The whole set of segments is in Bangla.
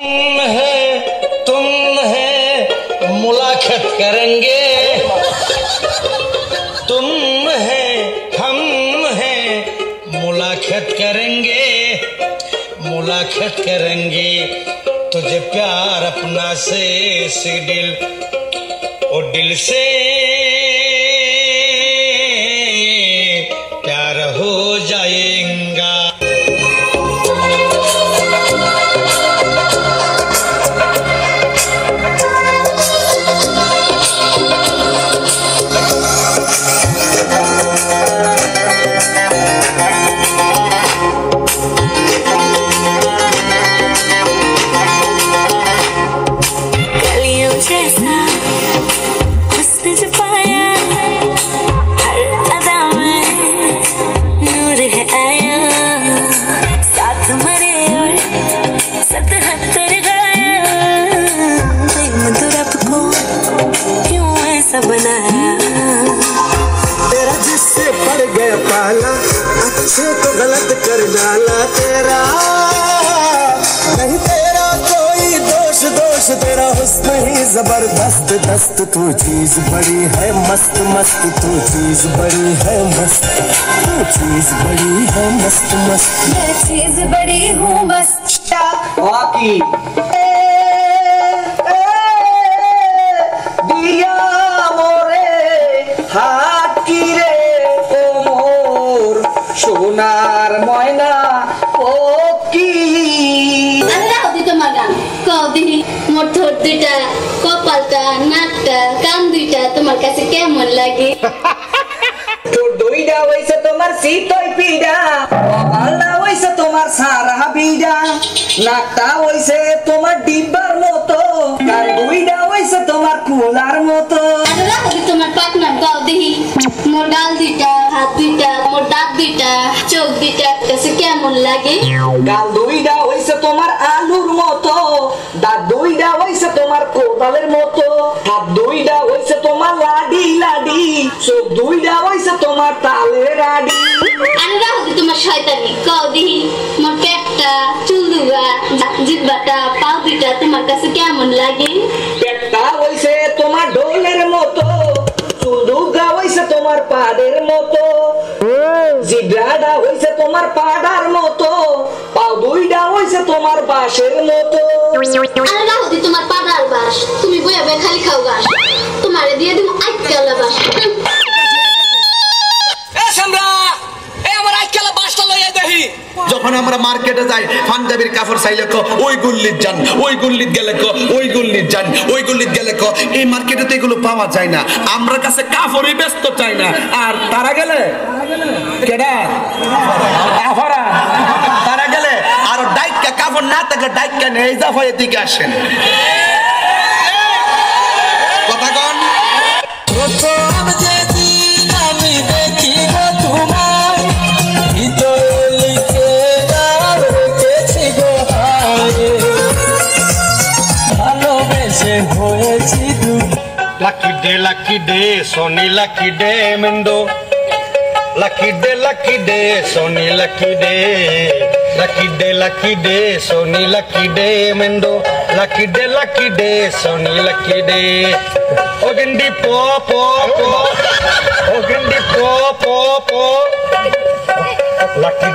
तुम है मुलाकात करेंगे, तुम है हम है मुलाकात करेंगे, मुलाकात करेंगे। तुझे प्यार अपना से दिल और दिल से प्यार हो जाएगा। तेरा जिससे पड़ गया पाला, अच्छे को गलत कर डाला तेरा। नहीं तेरा कोई दोष तेरा हुस्न ही जबरदस्त दस्त। तू चीज बड़ी है मस्त मस्त, तू चीज बड़ी है मस्त, तू चीज बड़ी है मस्त मस्त। मैं चीज बड़ी हूँ मस्त। वाकी সোনার ময়না ও কি তোমার গান কদিন মোর ঠোঁট দুইটা, কপালটা, নাকটা, কান দুইটা তোমার কাছে কেমন লাগে? তোর দইটা হইছে তোমার শীতই পিড়া, কপালটা হইছে তোমার সারা বিড়া, নাকটা হইছে তোমার ডিব্বার মতো, কান দুইটা হইছে তোমার কুলার মতো। তোমার পাকনাম গাও দেখি। মোর গাল দুইটা, হাত দুইটা, মোর দাঁত দুইটা, চোখ দুইটা কাছে কেমন লাগে? গাল দুইটা হইছে তোমার আলুর মতো, দাঁত দুইটা হইছে তোমার কোদালের মতো, হাত দুইটা হইছে তোমার লাডি লাডি, চোখ দুইটা হইছে তোমার তালের আডি। আমি রাহুল তোমার শয়তানি গাও দেখি। মোর পেটটা, চুল দুগা, জিহ্বাটা, পাও দুইটা তোমার কাছে কেমন লাগে? পেটটা হইছে তোমার ঢোলের মতো, চুল দুগা হইছে তোমার পাড়ের মতো, জিহ্বাটা হইছে তোমার পাড়ার মতো, পাও দুইটা হইছে তোমার বাঁশের মতো। আমি রাহুল তোমার পাড়ার বাস, তুমি বইয়া বইয়া খালি খাও ঘাস, তোমারে দিয়ে দিব আইকালা বাস। যখন আমরা মার্কেটে যাই পাঞ্জাবির কাপড় চাইলে কো ওই গুল্লিত যান, ওই গুল্লিত গেলে কো ওই গুল্লিত যান, ওই গুল্লিত গেলে কো এই মার্কেটে তো এগুলো পাওয়া যায় না, আমরা কাছে কাপড়ই ব্যস্ত চাই না। আর তারা গেলে কেডা আফারা, তারা গেলে আর ডাইকা কাপড় না থাকলে ডাইকা নেই জাফায় দিকে আসেন। কথা কন আমি দেখি গো তোমার Lucky day, Sony lucky day, Mendo. Lucky day, Sony lucky day. Lucky day, Sony lucky day, Mendo. Lucky day, Sony lucky day. Ogindi po po po, ogindi po po po. Lucky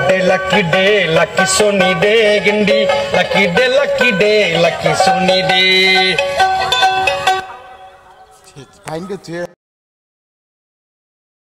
day, lucky Sony day, Gindi. Lucky day, lucky Sony day. Find it here.